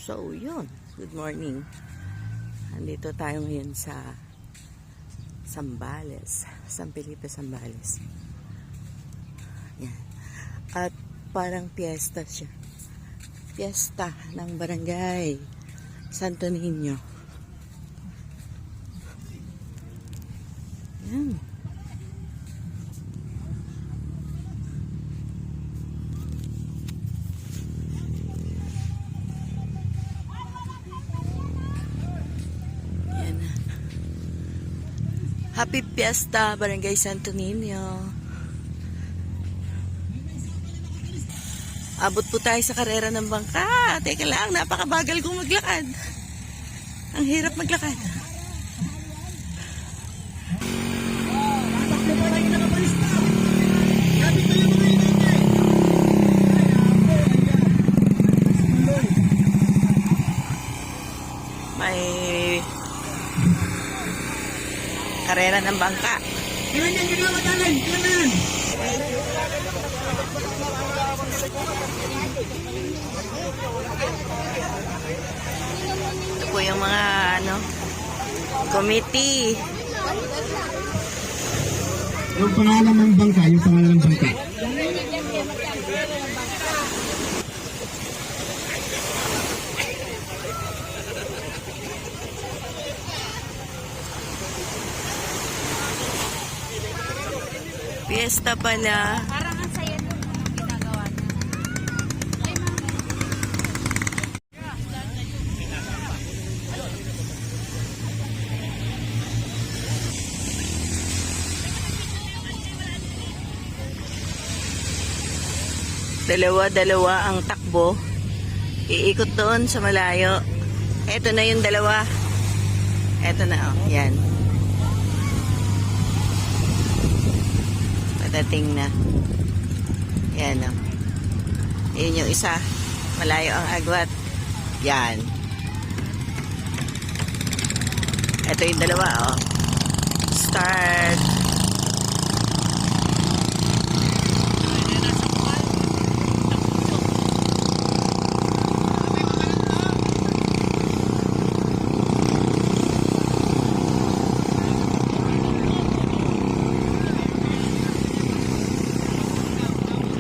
So, yun. Good morning. Andito tayo ngayon sa Zambales. San Felipe, Zambales. Yan. At parang piyesta siya. Piyesta ng barangay Santo Niño. Yan. Happy Fiesta, Barangay Santo Niño. Abot po tayo sa karera ng bangka. Teka lang, napakabagal kong maglakad. Ang hirap maglakad. May karera ng bangka. Ito po yung mga committee. Yung pangalan ng bangka, yung pangalan ng bangka. Fiesta pala. Parang ang saya nung ginagawa niya. Dalawa-dalawa ang takbo. Iikot doon sa malayo. Eto na yung dalawa. Eto na, oh. Yan. Padating na. Yan, oh. Yun yung isa. Malayo ang agwat. Yan. Eto yung dalawa, oh. Start.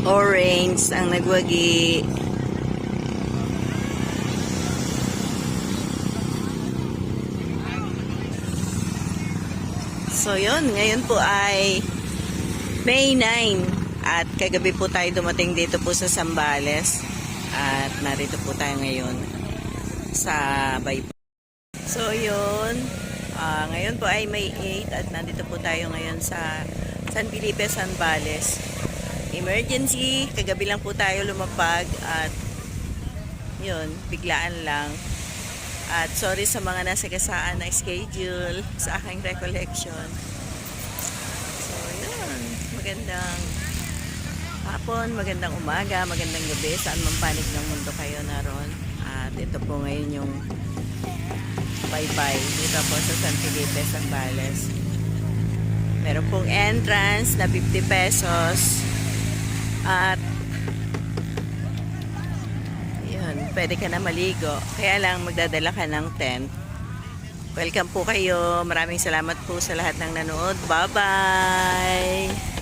Orange ang nagwagi. So yun, ngayon po ay May 9 at kagabi po tayo dumating dito po sa Zambales at narito po tayo ngayon sa Baypa. So yun, ngayon po ay May 8 at nandito po tayo ngayon sa San Felipe, Zambales. Emergency, kagabi lang po tayo lumapag at yun, biglaan lang. At sorry sa mga nasagasaan na schedule sa aking recollection. So yun, magandang hapon, magandang umaga, magandang gabi, saan man panig ng mundo kayo naroon. At ito po ngayon yung bye-bye dito po sa San Felipe, Zambales. Meron pong entrance na 50 pesos. At yun, pwede ka na maligo. Kaya lang magdadala ka ng tent. Welcome po kayo. Maraming salamat po sa lahat ng nanood. Bye-bye!